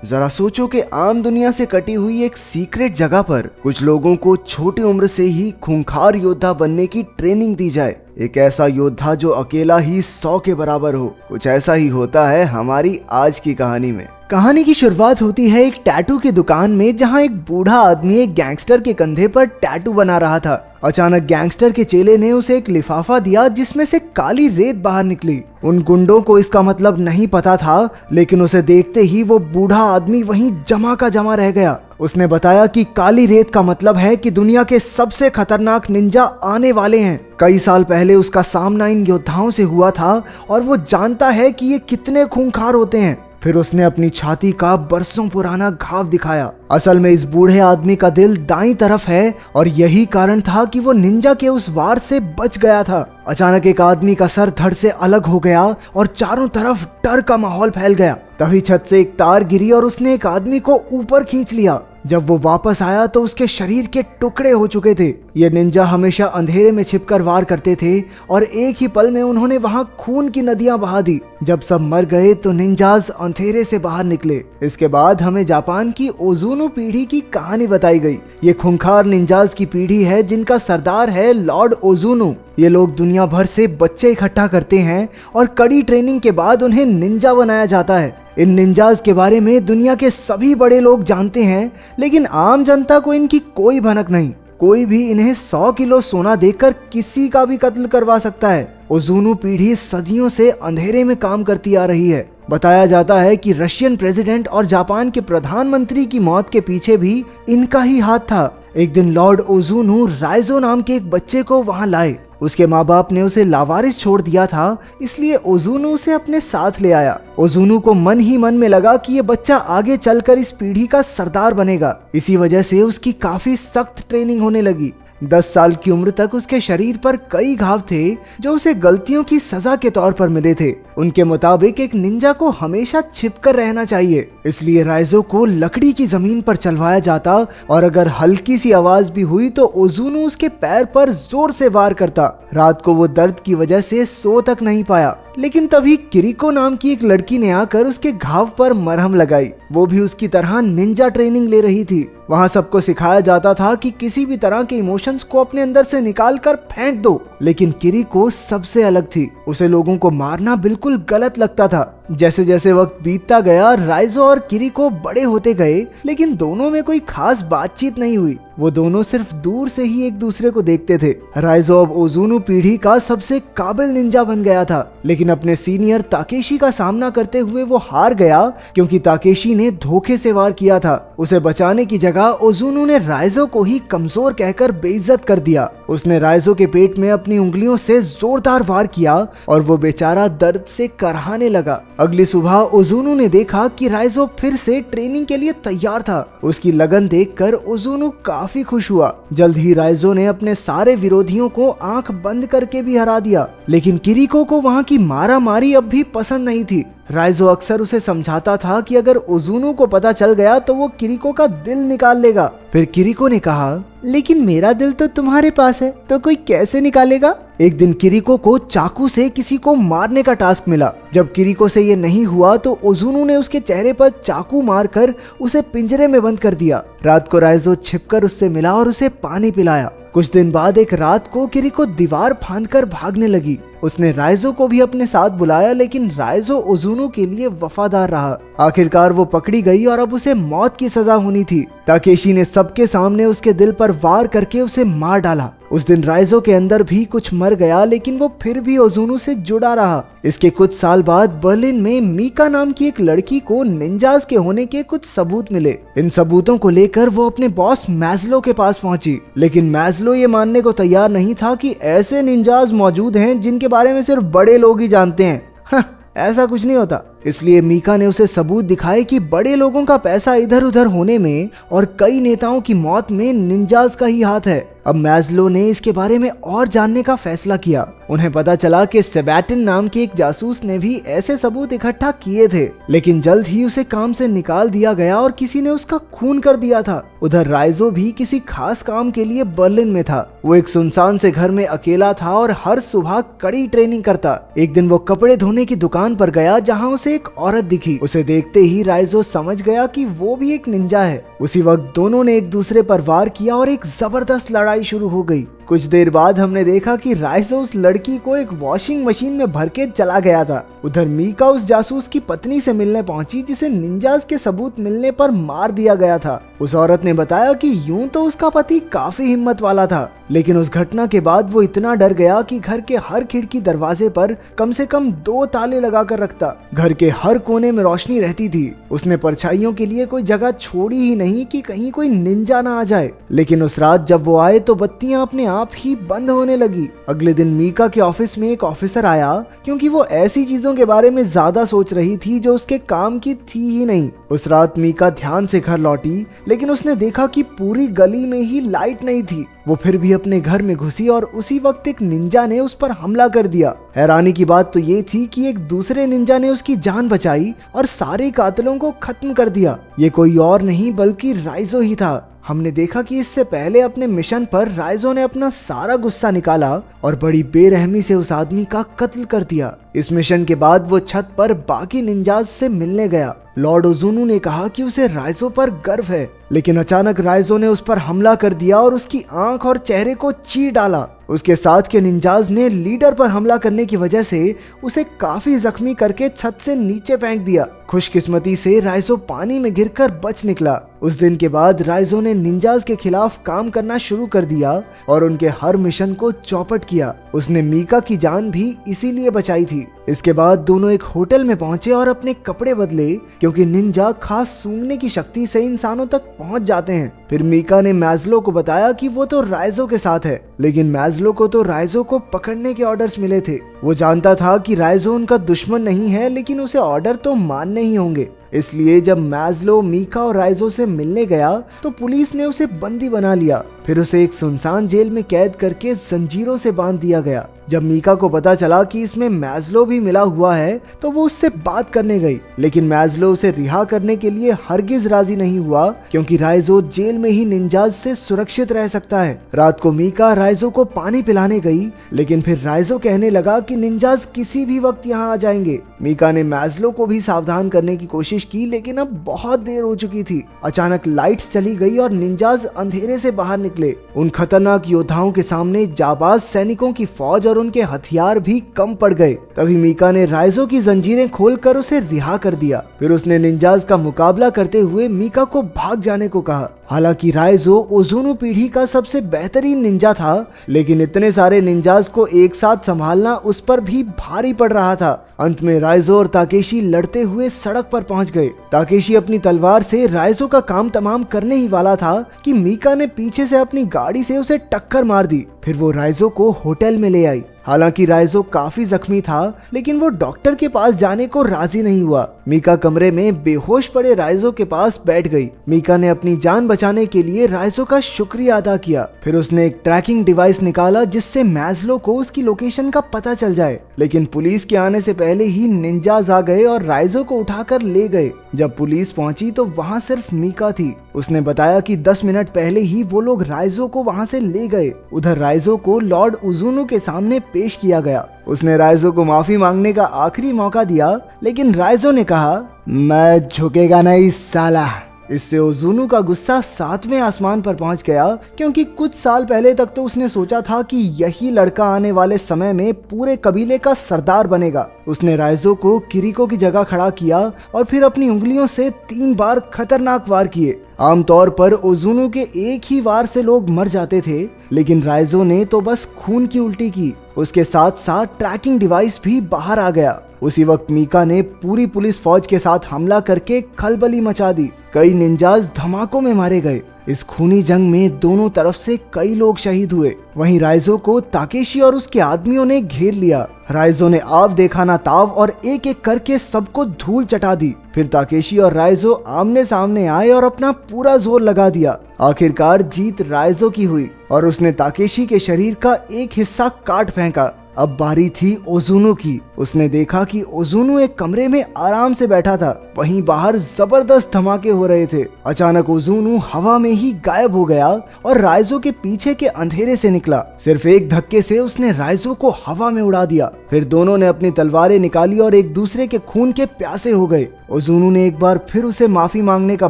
जरा सोचो कि आम दुनिया से कटी हुई एक सीक्रेट जगह पर कुछ लोगों को छोटी उम्र से ही खूंखार योद्धा बनने की ट्रेनिंग दी जाए। एक ऐसा योद्धा जो अकेला ही 100 के बराबर हो। कुछ ऐसा ही होता है हमारी आज की कहानी में। कहानी की शुरुआत होती है एक टैटू की दुकान में, जहां एक बूढ़ा आदमी एक गैंगस्टर के कंधे पर टैटू बना रहा था। अचानक गैंगस्टर के चेले ने उसे एक लिफाफा दिया जिसमें से काली रेत बाहर निकली। उन गुंडों को इसका मतलब नहीं पता था, लेकिन उसे देखते ही वो बूढ़ा आदमी वहीं जमा का जमा रह गया। उसने बताया कि काली रेत का मतलब है कि दुनिया के सबसे खतरनाक निंजा आने वाले हैं। कई साल पहले उसका सामना इन योद्धाओं से हुआ था और वो जानता है कि ये कितने खूंखार होते हैं। फिर उसने अपनी छाती का बरसों पुराना घाव दिखाया। असल में इस बूढ़े आदमी का दिल दाईं तरफ है और यही कारण था कि वो निंजा के उस वार से बच गया था। अचानक एक आदमी का सर धड़ से अलग हो गया और चारों तरफ डर का माहौल फैल गया। तभी छत से एक तार गिरी और उसने एक आदमी को ऊपर खींच लिया। जब वो वापस आया तो उसके शरीर के टुकड़े हो चुके थे। ये निंजा हमेशा अंधेरे में छिपकर वार करते थे और एक ही पल में उन्होंने वहां खून की नदियां बहा दी। जब सब मर गए तो निंजाज अंधेरे से बाहर निकले। इसके बाद हमें जापान की ओजुनु पीढ़ी की कहानी बताई गई। ये खूंखार निंजाज की पीढ़ी है जिनका सरदार है लॉर्ड ओजुनु। ये लोग दुनिया भर से बच्चे इकट्ठा करते हैं और कड़ी ट्रेनिंग के बाद उन्हें निंजा बनाया जाता है। इन निंजाज के बारे में दुनिया के सभी बड़े लोग जानते हैं, लेकिन आम जनता को इनकी कोई भनक नहीं। कोई भी इन्हें 100 किलो सोना देकर किसी का भी कत्ल करवा सकता है। ओजुनु पीढ़ी सदियों से अंधेरे में काम करती आ रही है। बताया जाता है कि रशियन प्रेसिडेंट और जापान के प्रधानमंत्री की मौत के पीछे भी इनका ही हाथ था। एक दिन लॉर्ड ओजुनु राइजो नाम के एक बच्चे को वहां लाए। उसके माँ बाप ने उसे लावारिस छोड़ दिया था, इसलिए ओजुनु उसे अपने साथ ले आया। ओजुनु को मन ही मन में लगा कि ये बच्चा आगे चलकर इस पीढ़ी का सरदार बनेगा। इसी वजह से उसकी काफी सख्त ट्रेनिंग होने लगी। 10 साल की उम्र तक उसके शरीर पर कई घाव थे जो उसे गलतियों की सजा के तौर पर मिले थे। उनके मुताबिक एक निंजा को हमेशा छिपकर रहना चाहिए, इसलिए राइजो को लकड़ी की जमीन पर चलवाया जाता और अगर हल्की सी आवाज भी हुई तो ओजुनु उसके पैर पर जोर से वार करता। रात को वो दर्द की वजह से सो तक नहीं पाया, लेकिन तभी किरिको नाम की एक लड़की ने आकर उसके घाव पर मरहम लगाई। वो भी उसकी तरह निंजा ट्रेनिंग ले रही थी। वहाँ सबको सिखाया जाता था कि किसी भी तरह के इमोशंस को अपने अंदर से निकाल कर फेंक दो, लेकिन किरिको सबसे अलग थी। उसे लोगों को मारना बिल्कुल गलत लगता था। जैसे जैसे वक्त बीतता गया राइजो और किरिको बड़े होते गए, लेकिन दोनों में कोई खास बातचीत नहीं हुई। वो दोनों सिर्फ दूर से ही एक दूसरे को देखते थे। राइजो अब ओजुनु पीढ़ी का सबसे काबिल निंजा बन गया था, लेकिन अपने सीनियर ताकेशी का सामना करते हुए वो हार गया क्योंकि ताकेशी ने धोखे से वार किया था। उसे बचाने की जगह ओजुनु ने राइजो को ही कमजोर कहकर बेइज्जत कर दिया। उसने राइजो के पेट में अपनी उंगलियों से जोरदार वार किया और वो बेचारा दर्द से करहाने लगा। अगली सुबह ओजुनु ने देखा कि राइजो फिर से ट्रेनिंग के लिए तैयार था। उसकी लगन देखकर ओजुनु काफी खुश हुआ। जल्द ही राइजो ने अपने सारे विरोधियों को आंख बंद करके भी हरा दिया, लेकिन किरिको को वहां की मारा मारी अब भी पसंद नहीं थी। राइजो अक्सर उसे समझाता था कि अगर ओजुनु को पता चल गया तो वो किरिको का दिल निकाल लेगा। फिर किरिको ने कहा, लेकिन मेरा दिल तो तुम्हारे पास है, तो कोई कैसे निकालेगा? एक दिन किरिको को चाकू से किसी को मारने का टास्क मिला। जब किरिको से ये नहीं हुआ तो ओजुनु ने उसके चेहरे पर चाकू मारकर उसे पिंजरे में बंद कर दिया। रात को राइजो छिपकर उससे मिला और उसे पानी पिलाया। कुछ दिन बाद एक रात को किरिको दीवार फांदकर भागने लगी। उसने राइजो को भी अपने साथ बुलाया, लेकिन राइजो ओजुनु के लिए वफादार रहा। आखिरकार वो पकड़ी गई और अब उसे मौत की सजा होनी थी। ताकेशी ने सबके सामने उसके दिल पर वार करके उसे मार डाला। उस दिन राइजो के अंदर भी कुछ मर गया, लेकिन वो फिर भी ओजुनु से जुड़ा रहा। इसके कुछ साल बाद बर्लिन में मीका नाम की एक लड़की को निंजाज के होने के कुछ सबूत मिले। इन सबूतों को लेकर वो अपने बॉस मैस्लो के पास पहुंची, लेकिन मैस्लो ये मानने को तैयार नहीं था कि ऐसे निंजाज मौजूद हैं जिनके बारे में सिर्फ बड़े लोग ही जानते हैं। ऐसा कुछ नहीं होता। इसलिए मीका ने उसे सबूत दिखाए कि बड़े लोगों का पैसा इधर उधर होने में और कई नेताओं की मौत में निंजाज का ही हाथ है। अब मैज़लो ने इसके बारे में और जानने का फैसला किया। उन्हें पता चला कि सेबैटिन नाम के एक जासूस ने भी ऐसे सबूत इकट्ठा किए थे, लेकिन जल्द ही उसे काम से निकाल दिया गया और किसी ने उसका खून कर दिया था। उधर राइजो भी किसी खास काम के लिए बर्लिन में था। वो एक सुनसान से घर में अकेला था और हर सुबह कड़ी ट्रेनिंग करता। एक दिन वो कपड़े धोने की दुकान पर गया जहाँ उसे एक औरत दिखी। उसे देखते ही राइजो समझ गया कि वो भी एक निंजा है। उसी वक्त दोनों ने एक दूसरे पर वार किया और एक जबरदस्त लड़ाई शुरू हो गई। कुछ देर बाद हमने देखा कि राइजो उस लड़की को एक वॉशिंग मशीन में भर के चला गया था। उधर मीका उस जासूस की पत्नी से मिलने पहुंची जिसे निंजास के सबूत मिलने पर मार दिया गया था। उस औरत ने बताया कि यूं तो उसका पति काफी हिम्मत वाला था, लेकिन उस घटना के बाद वो इतना डर गया कि घर के हर खिड़की दरवाजे पर कम से कम 2 ताले लगाकर रखता। घर के हर कोने में रोशनी रहती थी। उसने परछाइयों के लिए कोई जगह छोड़ी ही नहीं कि कहीं कोई निंजा ना आ जाए। लेकिन उस रात जब वो आए तो बत्तियां अपने आप ही बंद होने लगी। अगले दिन मीका के ऑफिस में एक ऑफिसर आया क्योंकि वो ऐसी चीजों के बारे में ज्यादा सोच रही थी जो उसके काम की थी ही नहीं। उस रात मीका ध्यान से घर लौटी, लेकिन उसने देखा कि पूरी गली में ही लाइट नहीं थी। वो फिर भी अपने घर में घुसी और उसी वक्त एक निंजा ने उस पर हमला कर दिया। हैरानी की बात तो ये थी कि एक दूसरे निंजा ने उसकी जान बचाई और सारे कातिलों को खत्म कर दिया। ये कोई और नहीं बल्कि राइजो ही था। हमने देखा कि इससे पहले अपने मिशन पर राइजो ने अपना सारा गुस्सा निकाला और बड़ी बेरहमी से उस आदमी का कत्ल कर दिया। इस मिशन के बाद वो छत पर बाकी निंजाज से मिलने गया। लॉर्ड ओजुनु ने कहा कि उसे राइजो पर गर्व है, लेकिन अचानक राइजो ने उस पर हमला कर दिया और उसकी आंख और चेहरे को चीर डाला। उसके साथ के निंजाज ने लीडर पर हमला करने की वजह से उसे काफी जख्मी करके छत से नीचे फेंक दिया। खुशकिस्मती से राइजो पानी में गिरकर बच निकला। उस दिन के बाद राइजो ने निंजाज के खिलाफ काम करना शुरू कर दिया और उनके हर मिशन को चौपट किया। उसने मीका की जान भी इसीलिए बचाई थी। इसके बाद दोनों एक होटल में पहुंचे और अपने कपड़े बदले, क्योंकि निंजा खास सूंघने की शक्ति से इंसानों तक पहुंच जाते हैं। फिर मीका ने मैज़लो को बताया कि वो तो राइजो के साथ है, लेकिन मैज़लो को तो राइजो को पकड़ने के ऑर्डर्स मिले थे। वो जानता था कि राइजो उनका दुश्मन नहीं है, लेकिन उसे ऑर्डर तो मानने ही होंगे। इसलिए जब मैज़लो मीका और राइजो से मिलने गया तो पुलिस ने उसे बंदी बना लिया। फिर उसे एक सुनसान जेल में कैद करके जंजीरों से बांध दिया गया। जब मीका को पता चला कि इसमें मैज़लो भी मिला हुआ है तो वो उससे बात करने गई, लेकिन मैज़लो उसे रिहा करने के लिए हरगिज राजी नहीं हुआ, क्योंकि राइजो जेल में ही निंजाज से सुरक्षित रह सकता है। रात को मीका राइजो को पानी पिलाने गई, लेकिन फिर राइजो कहने लगा कि निंजाज किसी भी वक्त यहाँ आ जाएंगे। मीका ने मैज़लो को भी सावधान करने की कोशिश की, लेकिन अब बहुत देर हो चुकी थी। अचानक लाइट्स चली गई और निंजाज अंधेरे से बाहर निकले। उन खतरनाक योद्धाओं के सामने जाबाज सैनिकों की फौज और उनके हथियार भी कम पड़ गए। तभी मीका ने राइजो की जंजीरें खोलकर उसे रिहा कर दिया। फिर उसने निंजाज का मुकाबला करते हुए मीका को भाग जाने को कहा। हालांकि राइजो ओजुनु पीढ़ी का सबसे बेहतरीन निंजा था, लेकिन इतने सारे निंजाज को एक साथ संभालना उस पर भी भारी पड़ रहा था। अंत में राइजो और ताकेशी लड़ते हुए सड़क पर पहुंच गए। ताकेशी अपनी तलवार से राइजो का काम तमाम करने ही वाला था कि मीका ने पीछे से अपनी गाड़ी से उसे टक्कर मार दी। फिर वो राइजो को होटल में ले आई। हालांकि राइजो काफी जख्मी था, लेकिन वो डॉक्टर के पास जाने को राजी नहीं हुआ। मीका कमरे में बेहोश पड़े राइजो के पास बैठ गई। मीका ने अपनी जान बचाने के लिए राइजो का शुक्रिया अदा किया। फिर उसने एक ट्रैकिंग डिवाइस निकाला जिससे मैज़लो को उसकी लोकेशन का पता चल जाए, लेकिन पुलिस के आने से पहले ही निंजाज आ गए और राइजो को उठाकर ले गए। जब पुलिस पहुंची तो वहां सिर्फ मीका थी। उसने बताया कि 10 मिनट पहले ही वो लोग राइजो को वहां से ले गए। उधर राइजो को लॉर्ड ओजुनु के सामने पेश किया गया। उसने राइजो को माफी मांगने का आखिरी मौका दिया, लेकिन राइजो ने कहा, मैं झुकेगा नहीं साला। इससे ओजुनु का गुस्सा 7वें आसमान पर पहुंच गया, क्योंकि कुछ साल पहले तक तो उसने सोचा था कि यही लड़का आने वाले समय में पूरे कबीले का सरदार बनेगा। उसने राइजो को किरिको की जगह खड़ा किया और फिर अपनी उंगलियों से 3 बार खतरनाक वार किए। आमतौर पर ओजुनु के एक ही वार से लोग मर जाते थे, लेकिन राइजो ने तो बस खून की उल्टी की। उसके साथ साथ ट्रैकिंग डिवाइस भी बाहर आ गया। उसी वक्त मीका ने पूरी पुलिस फौज के साथ हमला करके खलबली मचा दी। कई निंजाज धमाकों में मारे गए। इस खूनी जंग में दोनों तरफ से कई लोग शहीद हुए। वहीं राइजो को ताकेशी और उसके आदमियों ने घेर लिया। राइजो ने आव देखा ना ताव और एक एक करके सबको धूल चटा दी। फिर ताकेशी और राइजो आमने सामने आए और अपना पूरा जोर लगा दिया। आखिरकार जीत राइजो की हुई और उसने ताकेशी के शरीर का एक हिस्सा काट फेंका। अब बारी थी ओजुनु की। उसने देखा कि ओजुनु एक कमरे में आराम से बैठा था। वहीं बाहर जबरदस्त धमाके हो रहे थे। अचानक ओजुनु हवा में ही गायब हो गया और राइजो के पीछे के अंधेरे से निकला। सिर्फ एक धक्के से उसने राइजो को हवा में उड़ा दिया। फिर दोनों ने अपनी तलवारें निकाली और एक दूसरे के खून के प्यासे हो गए। ओजुनु ने एक बार फिर उसे माफी मांगने का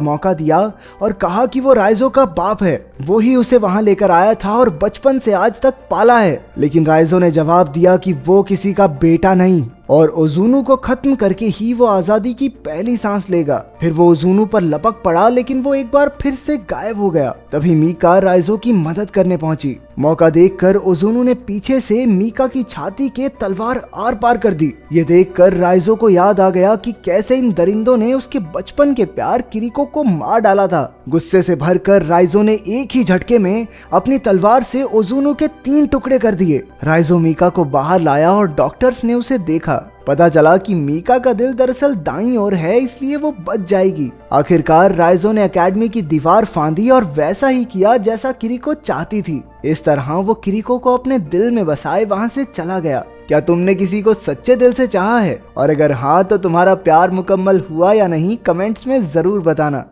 मौका दिया और कहा कि वो राइजो का बाप है, वो ही उसे वहां लेकर आया था और बचपन से आज तक पाला है। लेकिन राइजो ने जवाब दिया कि वो किसी का बेटा नहीं और ओजुनु को खत्म करके ही वो आजादी की पहली सांस लेगा। फिर वो ओजुनु पर लपक पड़ा लेकिन वो एक बार फिर से गायब हो गया। तभी मीका राइजो की मदद करने पहुंची। मौका देखकर ओजुनु ने पीछे से मीका की छाती के तलवार आर पार कर दी। ये देखकर राइजो को याद आ गया कि कैसे इन दरिंदों ने उसके बचपन के प्यार किरिको को मार डाला था। गुस्से से भरकर राइजो ने एक ही झटके में अपनी तलवार से ओजुनु के 3 टुकड़े कर दिए। राइजो मीका को बाहर लाया और डॉक्टर्स ने उसे देखा। पता चला कि मीका का दिल दरअसल दाईं ओर है, इसलिए वो बच जाएगी। आखिरकार राइजो ने एकेडमी की दीवार फांदी और वैसा ही किया जैसा किरिको चाहती थी। इस तरह वो किरिको को अपने दिल में बसाए वहां से चला गया। क्या तुमने किसी को सच्चे दिल से चाहा है? और अगर हाँ तो तुम्हारा प्यार मुकम्मल हुआ या नहीं, कमेंट्स में जरूर बताना।